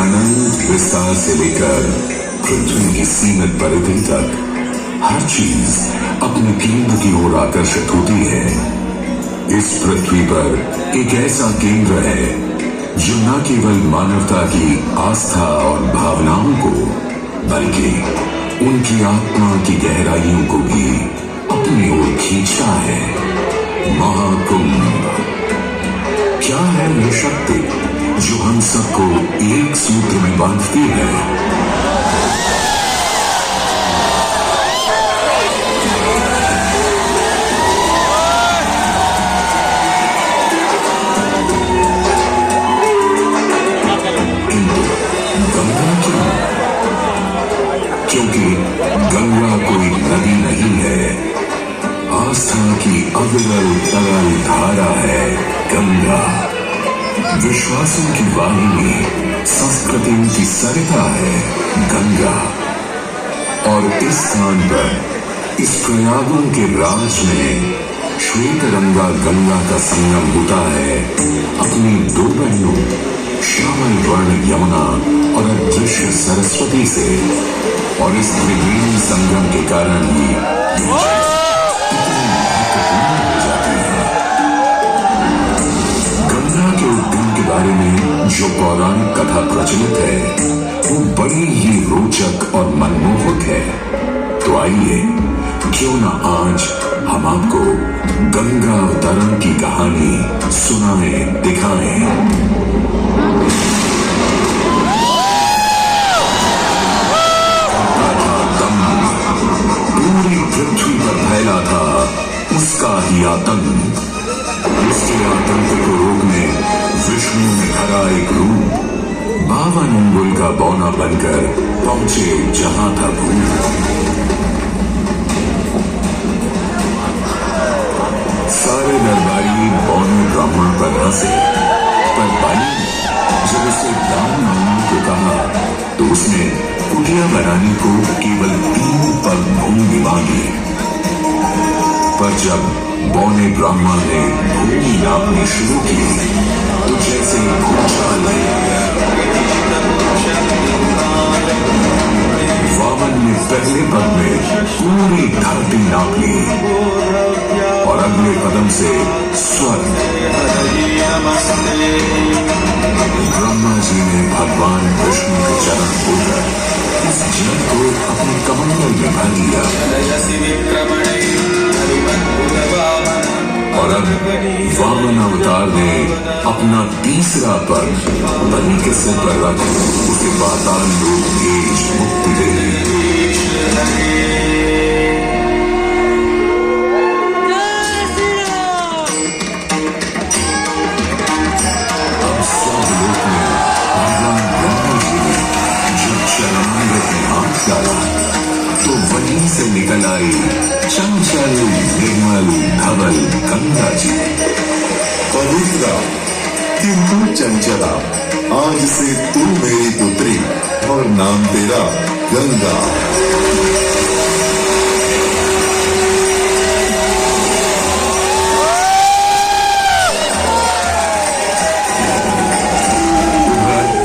अनंत विस्तार से लेकर पृथ्वी की सीमित परिधि तक हर चीज अपने केंद्र की ओर आकर्षित होती है। इस पृथ्वी पर एक ऐसा केंद्र है जो न केवल मानवता की आस्था और भावनाओं को बल्कि उनकी आत्मा की गहराइयों को भी अपनी ओर खींचता है। महाकुंभ क्या है यह शक्ति जो हम सबको एक सूत्र में बांधती है? क्योंकि गंगा कोई नदी नहीं है, आस्था की अविरल तरल धारा है गंगा। विश्वासों की वाहिनी, संस्कृतियों की सरिता है गंगा। और इस स्थान पर, इस प्रयागों के राज में श्वेत रंगा गंगा का संगम होता है अपनी दो बहनों श्यामल वर्ण यमुना और अदृश्य सरस्वती से। और इस त्रिवेणी संगम के कारण ही गंगा के उद्गम के बारे में जो पौराणिक कथा प्रचलित है वो बड़ी ही रोचक और मनमोहक है। तो आइए क्यों न आज हम आपको गंगा अवतरण की कहानी सुनाएं, दिखाएं। पूरी पृथ्वी पर फैला था उसका ही आतंक। उसके आतंक को रोकने विष्णु ने धरा एक रूप, 52 अंगुल का बौना बनकर पहुंचे जहां था भूत। सारे दरबारी बौने ब्राह्मण पर हंसे, पर बाली जब उसे दान मांगने को कहा तो उसने कुटिया बनाने को केवल 3 पग भूमि मांगी। पर जब बौने ब्राह्मण ने भूमि नापनी शुरू की तो जैसे भूचाल वामन ने पहले पग में पूरी धरती नाप ली और अगले कदम से स्वर्ग। ब्रह्मा जी ने भगवान विष्णु के चरण होकर इस जल को अपने कमंडल में भर लिया। और अब वामन अवतार ने अपना तीसरा पग बलि के सिर पर रख उसे पाताल लोक भेज मुक्ति दे दी। तो वहीं से निकल आई चंचल निर्मल धवल गंगा जी। पवित्रा किंतु चंचला, आज से तू मेरी पुत्री और नाम तेरा गंगा।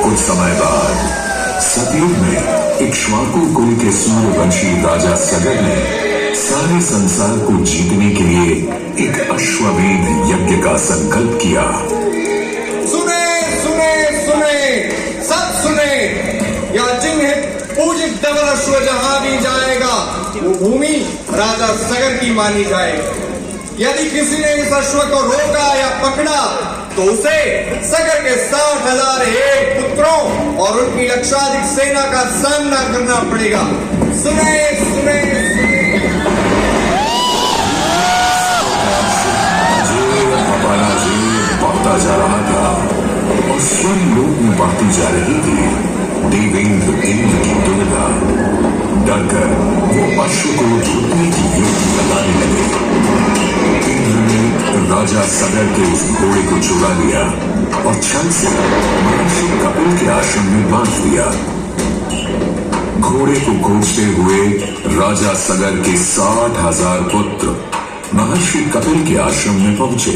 कुछ समय बाद सतयुग में इक्ष्वाकु कुल के सूर्यवंशी राजा सगर ने सारे संसार को जीतने के लिए एक अश्वमेध यज्ञ का संकल्प किया। सुने सुने सुने, सब सुने, यह चिन्ह पूजित धवल अश्व जहां भी जाएगा वो भूमि राजा सगर की मानी जाएगी। यदि किसी ने इस अश्व को रोका या पकड़ा तो उसे सगर के 60,001 पुत्रों और उनकी लक्षाधिक सेना का सामना करना पड़ेगा। सुने सुने बढ़ता जा रहा था और स्वर्ग लोक में बढ़ती जा रही थी। देवेंद्र इंद्र की दुर्गा डरकर वो अश्व को झुकने की युक्ति लगाने लगे। इंद्र ने राजा सगर के उस घोड़े को चुरा लिया और छल से महर्षि कपिल के आश्रम में बांध दिया। घोड़े को खोजते हुए राजा सगर के 60,000 पुत्र महर्षि कपिल के आश्रम में पहुंचे।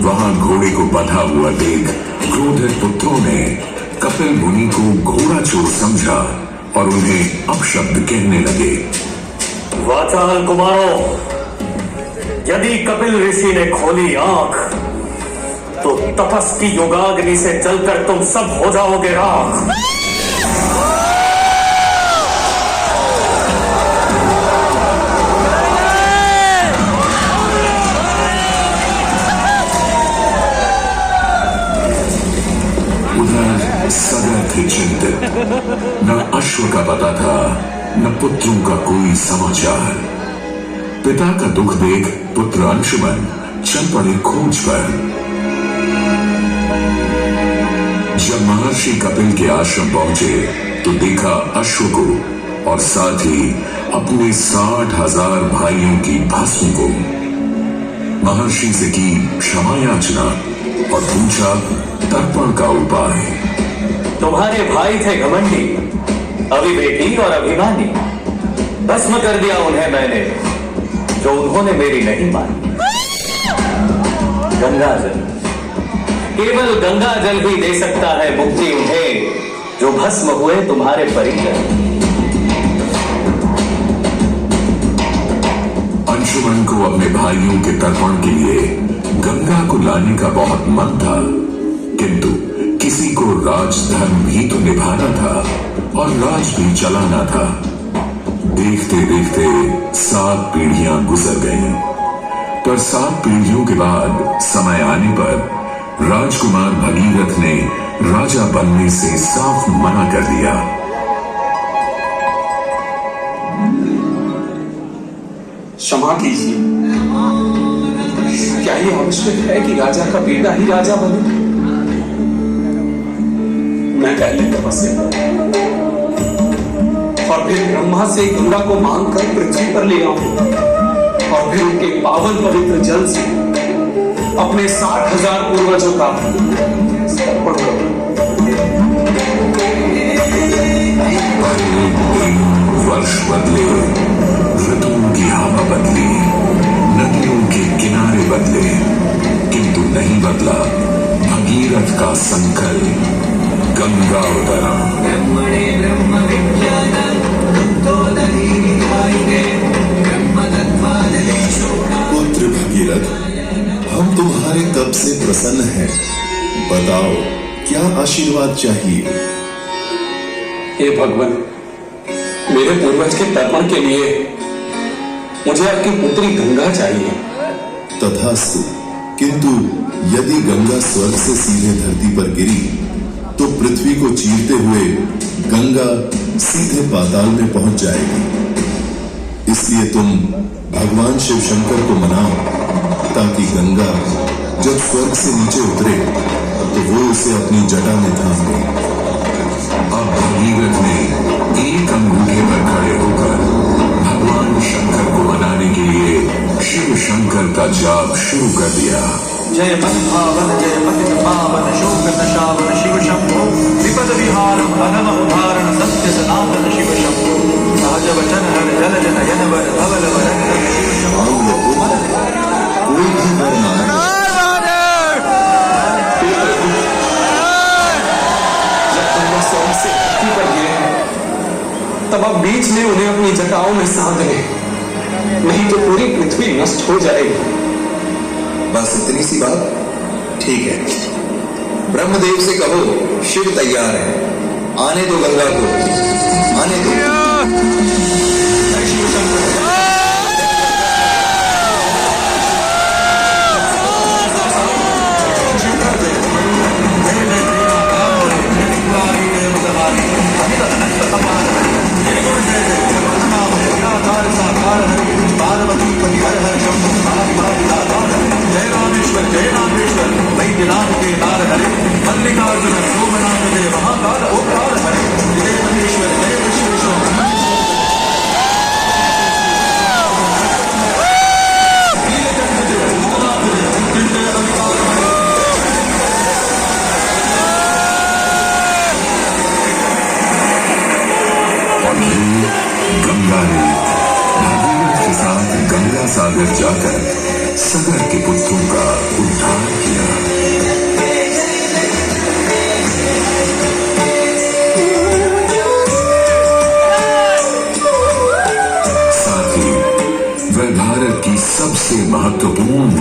वहां घोड़े को बंधा हुआ देख क्रोधित पुत्रों ने कपिल मुनि को घोड़ा चोर समझा और उन्हें अपशब्द कहने लगे। वाचाल कुमारों, यदि कपिल ऋषि ने खोली आंख तो तपस की योगाग्नि से जलकर तुम सब हो जाओगे राख। उधर सगर थे चिंतित, न अश्व का पता था न पुत्रों का कोई समाचार। पिता का दुख देख पुत्र अंशुमन चल पड़े खोज पर। जब महर्षि कपिल के आश्रम पहुंचे तो देखा अश्व को और साथ ही अपने 60,000 भाइयों की भस्म को। महर्षि से की क्षमा याचना और पूछा तर्पण का उपाय। तुम्हारे भाई थे घमंडी, अविवेकी और अभिमानी। भस्म कर दिया उन्हें मैंने, जो उन्होंने मेरी नहीं मानी। गंगाजल, केवल गंगाजल ही दे सकता है मुक्ति उन्हें, जो भस्म हुए तुम्हारे परिजन। अंशुमन को अपने भाइयों के तर्पण के लिए गंगा को लाने का बहुत मन था, किंतु किसी को राजधर्म भी तो निभाना था और राज भी चलाना था। देखते देखते 7 पीढ़ियां गुजर गईं, पर 7 पीढ़ियों के बाद समय आने पर राजकुमार भगीरथ ने राजा बनने से साफ मना कर दिया। क्षमा कीजिए, क्या ये आवश्यक है कि राजा का बेटा ही राजा बने? मैं पहले तपस्या और फिर ब्रह्मा से गंगा को मांगकर पृथ्वी पर ले आऊं और फिर उनके पावन पवित्र जल से अपने 60,000 पूर्वजों का तर्पण करूं। वर्ष बदले, ऋतुओं की हवा बदली, नदियों के किनारे बदले, किंतु नहीं बदला भगीरथ का संकल्प। गंगा उतरम। पुत्र भगीरथ, हम तुम्हारे तप से प्रसन्न हैं। बताओ क्या आशीर्वाद चाहिए? हे भगवान, मेरे पूर्वज के तर्पण के लिए मुझे आपकी पुत्री गंगा चाहिए। तथास्तु, किंतु यदि गंगा स्वर्ग से सीधे धरती पर गिरी तो पृथ्वी को चीरते हुए गंगा सीधे पाताल में पहुंच जाएगी। इसलिए तुम भगवान शिव शंकर को मनाओ ताकि गंगा जब स्वर्ग से नीचे उतरे तो वो उसे अपनी जटा में थाम ले। अब भगीरथ ने एक अंगूठे पर खड़े होकर भगवान शंकर को मनाने के लिए शिव शंकर का जाप शुरू कर दिया। जय पद्भावन जय पतित पावन शोक दशावन शिव शंभो विपद विहारम अनम उदाहरण सत्य सनातन शिव शंभो सहज वचन हर जल जनयन वर धवल वरन शिव शंभो। कोई भी वर मांगे तब आप बीच में उन्हें अपनी जटाओं में साध लें, नहीं तो पूरी पृथ्वी नष्ट हो जाएगी। बस इतनी सी बात? ठीक है, ब्रह्मदेव से कहो शिव तैयार है, आने दो गंगा को, आने दो। जय रामेश्वर जय रामेश्वर वैद्यनाथ के तार हरे मल्लिकार्जुन सोमनाथ जय महाकाल ओंकार हरे जय महेश्वर जय विश्वेश्वर। गंगा ने भगीरथ के साथ गंगा सागर जाकर सगर के पुत्रों का उद्धार किया।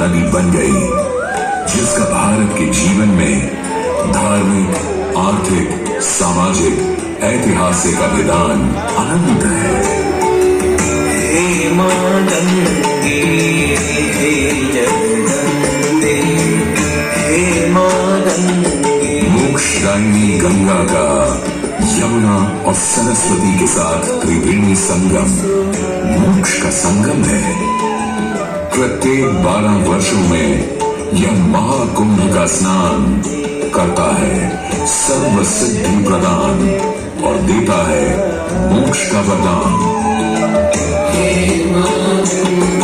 नदी बन गई, जिसका भारत के जीवन में धार्मिक, आर्थिक, सामाजिक, ऐतिहासिक अभिदान अनंत है। हे मां गंगे, हे जगदम्बे, हे मां गंगे। मोक्षदायिनी गंगा का यमुना और सरस्वती के साथ त्रिवेणी संगम मोक्ष का संगम है। प्रत्येक 12 वर्षों में यह महाकुंभ का स्नान करता है सर्व सिद्धि प्रदान और देता है मोक्ष का वरदान। हे मां गंगे,